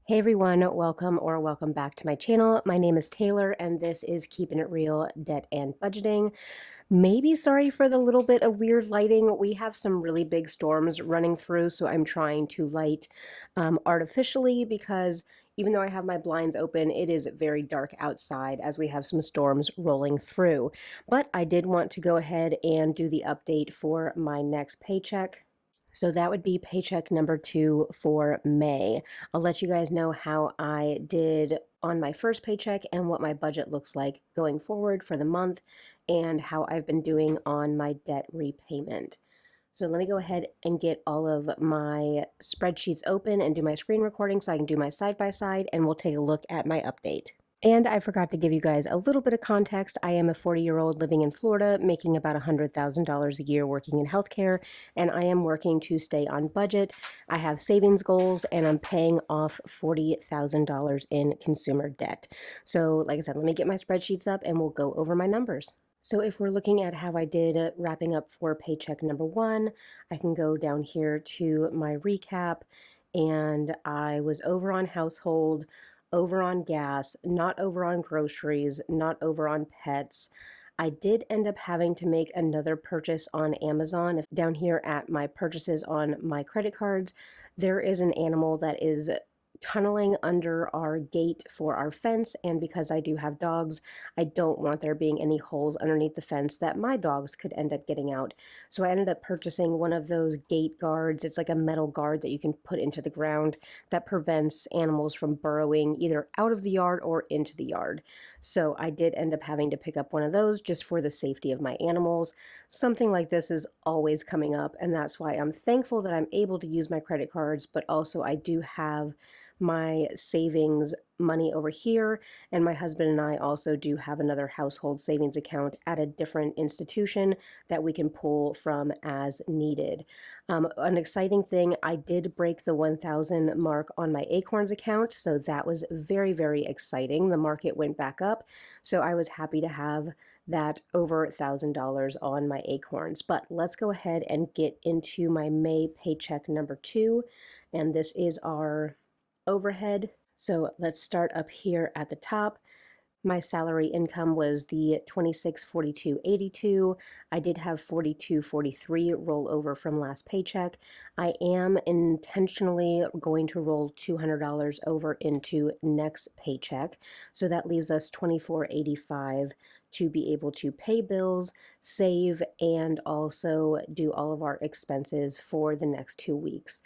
Hey everyone, welcome back to my channel. My name is Taylor and this is Keeping It Real Debt and Budgeting. Maybe sorry for the little bit of weird lighting. We have some really big storms running through, so I'm trying to light artificially because even though I have my blinds open, it is very dark outside as we have some storms rolling through. But I did want to go ahead and do the update for my next paycheck. So that would be paycheck number 2 for May. I'll let you guys know how I did on my first paycheck and what my budget looks like going forward for the month and how I've been doing on my debt repayment. So let me go ahead and get all of my spreadsheets open and do my screen recording so I can do my side by side, and we'll take a look at my update. And I forgot to give you guys a little bit of context. I am a 40-year-old living in Florida, making about $100,000 a year working in healthcare, and I am working to stay on budget. I have savings goals, and I'm paying off $40,000 in consumer debt. So, like I said, let me get my spreadsheets up and we'll go over my numbers. So if we're looking at how I did wrapping up for paycheck number 1, I can go down here to my recap, and I was over on household, over on gas, not over on groceries, not over on pets. I did end up having to make another purchase on Amazon. If down here at my purchases on my credit cards, there is an animal that is tunneling under our gate for our fence, and because I do have dogs, I don't want there being any holes underneath the fence that my dogs could end up getting out. So I ended up purchasing one of those gate guards. It's like a metal guard that you can put into the ground that prevents animals from burrowing either out of the yard or into the yard. So I did end up having to pick up one of those just for the safety of my animals. Something like this is always coming up, and that's why I'm thankful that I'm able to use my credit cards, but also I do have my savings money over here, and my husband and I also do have another household savings account at a different institution that we can pull from as needed. An exciting thing, I did break the 1,000 mark on my Acorns account, so that was very, very exciting. The market went back up, so I was happy to have that over $1,000 on my Acorns. But let's go ahead and get into my May paycheck number 2, and this is our overhead. So let's start up here at the top. My salary income was the 2642.82. I did have 4243 roll over from last paycheck. I am intentionally going to roll $200 over into next paycheck. So that leaves us 2485 to be able to pay bills, save, and also do all of our expenses for the next 2 weeks.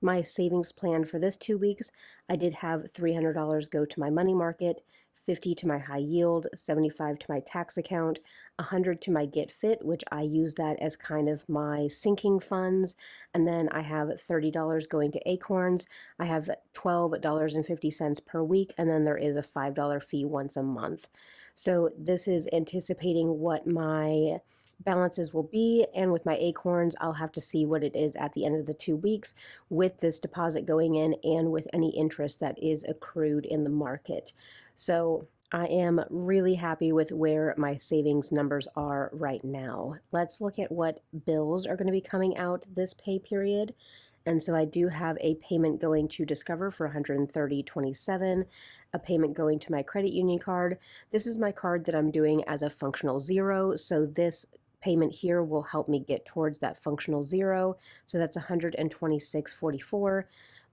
My savings plan for this 2 weeks, I did have $300 go to my money market, 50 to my high yield, 75 to my tax account, 100 to my Get Fit, which I use that as kind of my sinking funds, and then I have $30 going to Acorns. I have $12.50 per week, and then there is a $5 fee once a month. So this is anticipating what my balances will be, and with my Acorns I'll have to see what it is at the end of the 2 weeks with this deposit going in and with any interest that is accrued in the market. So I am really happy with where my savings numbers are right now. Let's look at what bills are going to be coming out this pay period. And so I do have a payment going to Discover for $130.27, a payment going to my credit union card. This is my card that I'm doing as a functional zero, so this payment here will help me get towards that functional zero. So that's $126.44.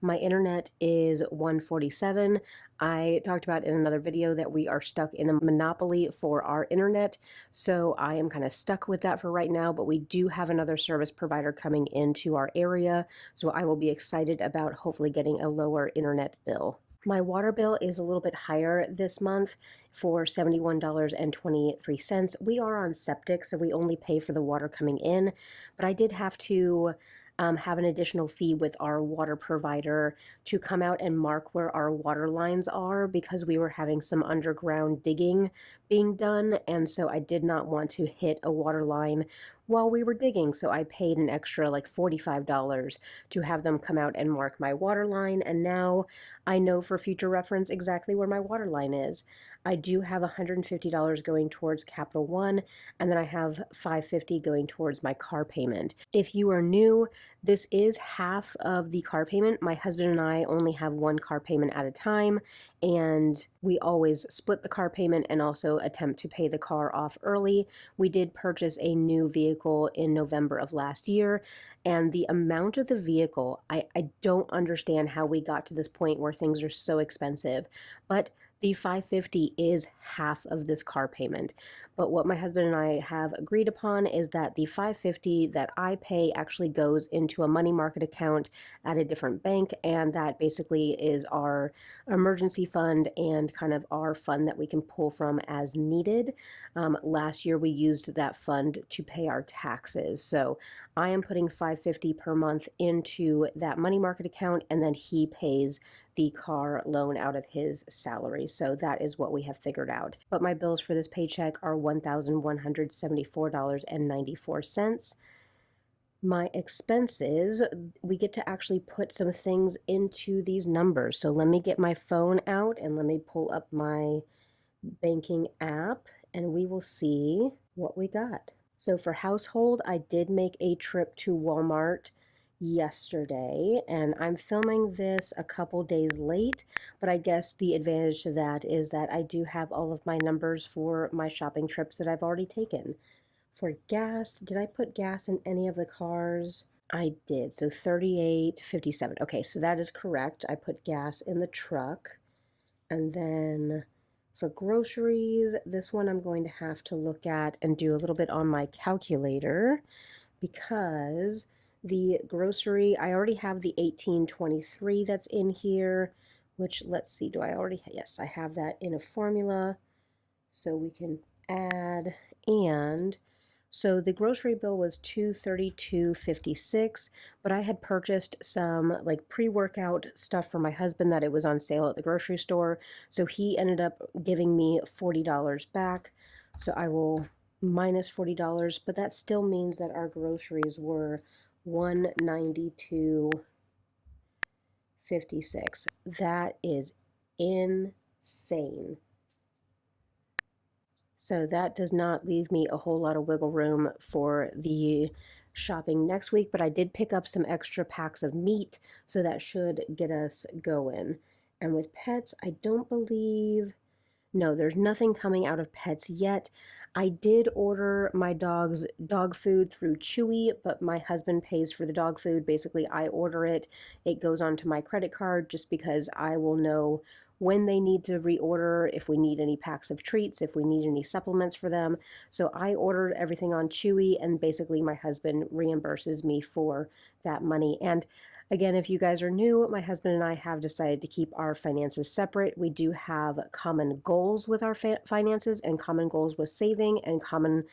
My internet is $147. I talked about in another video that we are stuck in a monopoly for our internet, so I am kind of stuck with that for right now, but we do have another service provider coming into our area, so I will be excited about hopefully getting a lower internet bill. My water bill is a little bit higher this month for $71.23. We are on septic, so we only pay for the water coming in, but I did have to have an additional fee with our water provider to come out and mark where our water lines are because we were having some underground digging being done, and so I did not want to hit a water line while we were digging. So I paid an extra like $45 to have them come out and mark my water line. And now I know for future reference exactly where my water line is. I do have $150 going towards Capital One, and then I have $550 going towards my car payment. If you are new, this is half of the car payment. My husband and I only have one car payment at a time, and we always split the car payment and also attempt to pay the car off early. We did purchase a new vehicle in November of last year, and the amount of the vehicle, I don't understand how we got to this point where things are so expensive, but the 550 is half of this car payment. But what my husband and I have agreed upon is that the 550 that I pay actually goes into a money market account at a different bank, and that basically is our emergency fund and kind of our fund that we can pull from as needed. Last year we used that fund to pay our taxes. So I am putting 550 per month into that money market account, and then he pays the car loan out of his salary. So that is what we have figured out. But my bills for this paycheck are $1,174.94. My expenses, we get to actually put some things into these numbers. So let me get my phone out and let me pull up my banking app and we will see what we got. So for household, I did make a trip to Walmart yesterday, and I'm filming this a couple days late, but I guess the advantage to that is that I do have all of my numbers for my shopping trips that I've already taken. For gas, did I put gas in any of the cars? I did. So 38.57. Okay, so that is correct. I put gas in the truck. And then for groceries, this one I'm going to have to look at and do a little bit on my calculator, because the grocery, I already have the 1823 that's in here, which, let's see, do I already, yes, I have that in a formula. So we can add, and so the grocery bill was $232.56, but I had purchased some like pre-workout stuff for my husband that it was on sale at the grocery store. So he ended up giving me $40 back. So I will minus $40, but that still means that our groceries were $192.56. That is insane. So that does not leave me a whole lot of wiggle room for the shopping next week, but I did pick up some extra packs of meat, so that should get us going. And with pets, I don't believe, no, there's nothing coming out of pets yet. I did order my dog's dog food through Chewy, but my husband pays for the dog food. Basically, I order it. It goes onto my credit card just because I will know when they need to reorder, if we need any packs of treats, if we need any supplements for them. So I ordered everything on Chewy, and basically my husband reimburses me for that money. And again, if you guys are new, my husband and I have decided to keep our finances separate. We do have common goals with our finances, and common goals with saving, and common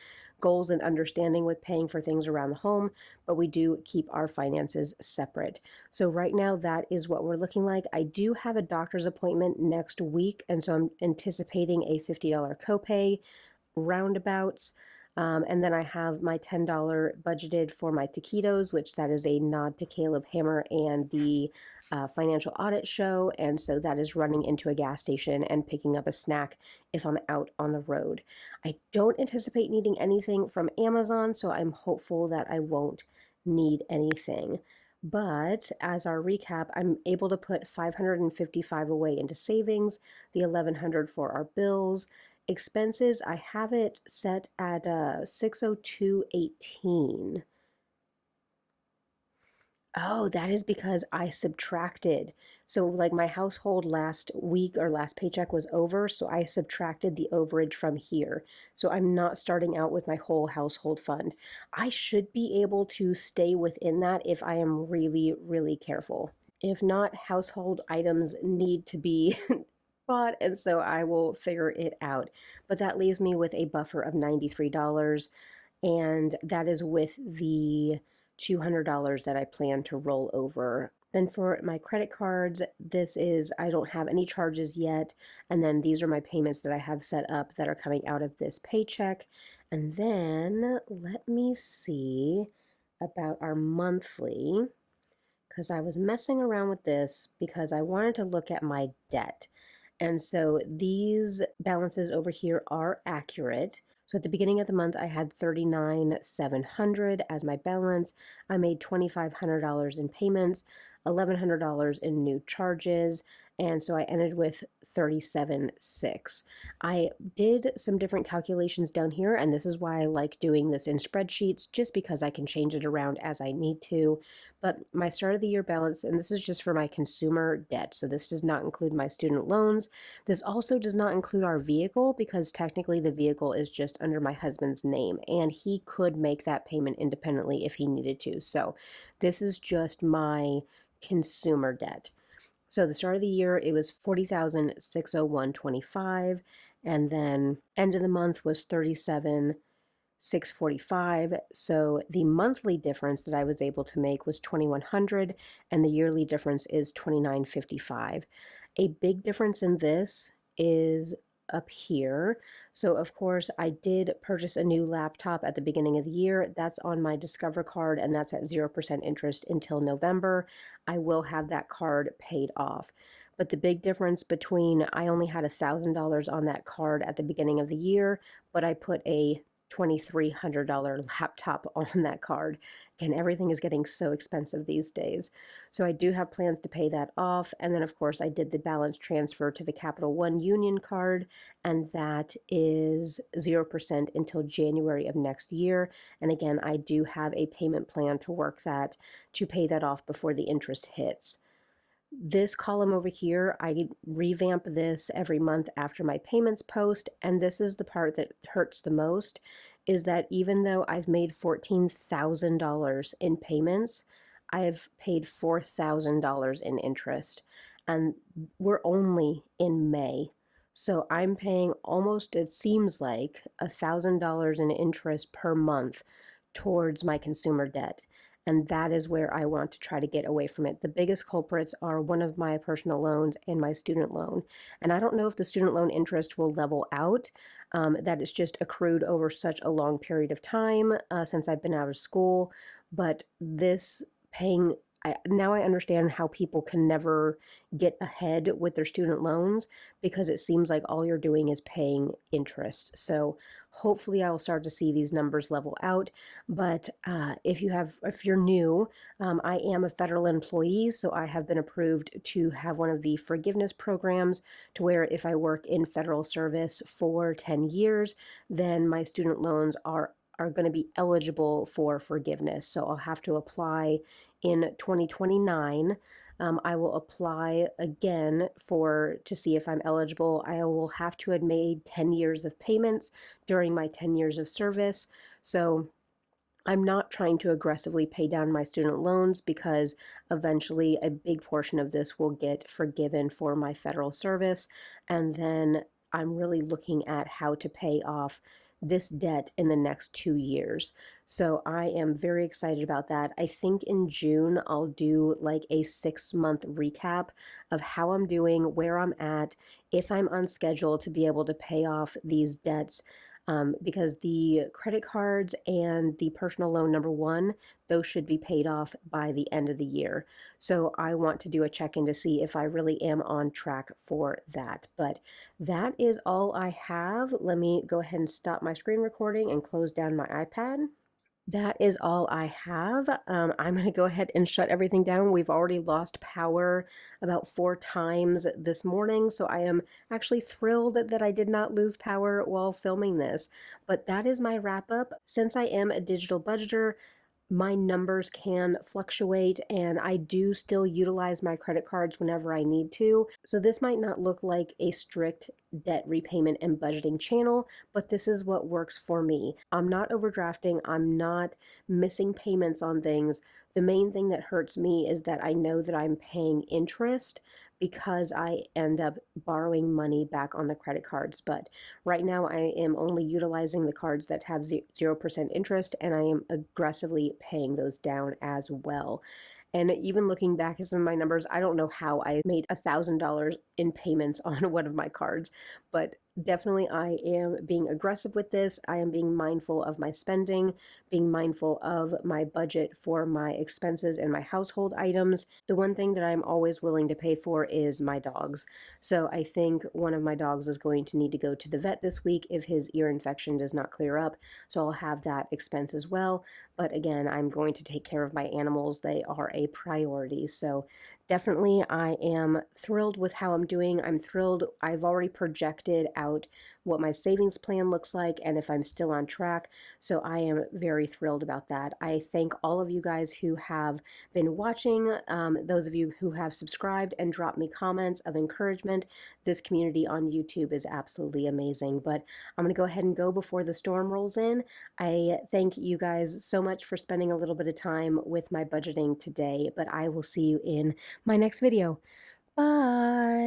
goals and understanding with paying for things around the home, but we do keep our finances separate. So right now that is what we're looking like. I do have a doctor's appointment next week, and so I'm anticipating a $50 copay roundabouts. And then I have my $10 budgeted for my taquitos, which that is a nod to Caleb Hammer and the financial audit show. And so that is running into a gas station and picking up a snack if I'm out on the road. I don't anticipate needing anything from Amazon, so I'm hopeful that I won't need anything. But as our recap, I'm able to put $555 away into savings, the $1,100 for our bills. Expenses, I have it set at 602.18. Oh, that is because I subtracted. So like my household last week or last paycheck was over, so I subtracted the overage from here. So I'm not starting out with my whole household fund. I should be able to stay within that if I am really, really careful. If not, household items need to be bought, and so I will figure it out. But that leaves me with a buffer of $93, and that is with the $200 that I plan to roll over Then for my credit cards, this is, I don't have any charges yet. And then these are my payments that I have set up that are coming out of this paycheck. And then let me see about our monthly, because I was messing around with this because I wanted to look at my debt. And so these balances over here are accurate. So at the beginning of the month, I had 39,700 as my balance. I made $2,500 in payments, $1,100 in new charges, and so I ended with 37,600. I did some different calculations down here, and this is why I like doing this in spreadsheets, just because I can change it around as I need to. But my start of the year balance, and this is just for my consumer debt, so this does not include my student loans. This also does not include our vehicle, because technically the vehicle is just under my husband's name, and he could make that payment independently if he needed to. So this is just my consumer debt. So the start of the year, it was 40,601.25, and then end of the month was 37,645. So the monthly difference that I was able to make was 2,100, and the yearly difference is 2,955. A big difference in this is up here. So of course I did purchase a new laptop at the beginning of the year. That's on my Discover card, and that's at 0% interest until November. I will have that card paid off. But the big difference between, I only had $1,000 on that card at the beginning of the year, but I put a $2,300 laptop on that card. Again, everything is getting so expensive these days. So I do have plans to pay that off. And then, of course, I did the balance transfer to the Capital One Union card, and that is 0% until January of next year. And again, I do have a payment plan to work that, to pay that off before the interest hits. This column over here, I revamp this every month after my payments post, and this is the part that hurts the most, is that even though I've made $14,000 in payments, I've paid $4,000 in interest, and we're only in May. So I'm paying almost, it seems like, $1,000 in interest per month towards my consumer debt. And that is where I want to try to get away from it. The biggest culprits are one of my personal loans and my student loan. And I don't know if the student loan interest will level out, that it's just accrued over such a long period of time since I've been out of school. But this paying, now I understand how people can never get ahead with their student loans, because it seems like all you're doing is paying interest. So hopefully I will start to see these numbers level out. But if you're new, I am a federal employee, so I have been approved to have one of the forgiveness programs, to where if I work in federal service for 10 years, then my student loans are going to be eligible for forgiveness. So I'll have to apply in 2029. I will apply again to see if I'm eligible. I will have to have made 10 years of payments during my 10 years of service. So I'm not trying to aggressively pay down my student loans, because eventually a big portion of this will get forgiven for my federal service. And then I'm really looking at how to pay off this debt in the next 2 years. So I am very excited about that. I think in June I'll do like a 6-month recap of how I'm doing, where I'm at, if I'm on schedule to be able to pay off these debts. Because the credit cards and the personal loan number one, those should be paid off by the end of the year. So I want to do a check-in to see if I really am on track for that. But that is all I have. Let me go ahead and stop my screen recording and close down my iPad. That is all I have. I'm going to go ahead and shut everything down. We've already lost power about 4 times this morning, so I am actually thrilled that I did not lose power while filming this. But that is my wrap up. Since I am a digital budgeter, my numbers can fluctuate, and I do still utilize my credit cards whenever I need to. So this might not look like a strict debt repayment and budgeting channel, but this is what works for me. I'm not overdrafting. I'm not missing payments on things. The main thing that hurts me is that I know that I'm paying interest, because I end up borrowing money back on the credit cards. But right now I am only utilizing the cards that have 0% interest, and I am aggressively paying those down as well. And even looking back at some of my numbers, I don't know how I made $1,000 in payments on one of my cards, but definitely I am being aggressive with this. I am being mindful of my spending, being mindful of my budget for my expenses and my household items. The one thing that I'm always willing to pay for is my dogs. So I think one of my dogs is going to need to go to the vet this week if his ear infection does not clear up. So I'll have that expense as well. But again, I'm going to take care of my animals. They are a priority. So definitely, I am thrilled with how I'm doing. I'm thrilled. I've already projected out what my savings plan looks like and if I'm still on track. So I am very thrilled about that. I thank all of you guys who have been watching, those of you who have subscribed and dropped me comments of encouragement. This community on YouTube is absolutely amazing. But I'm going to go ahead and go before the storm rolls in. I thank you guys so much for spending a little bit of time with my budgeting today, but I will see you in my next video. Bye.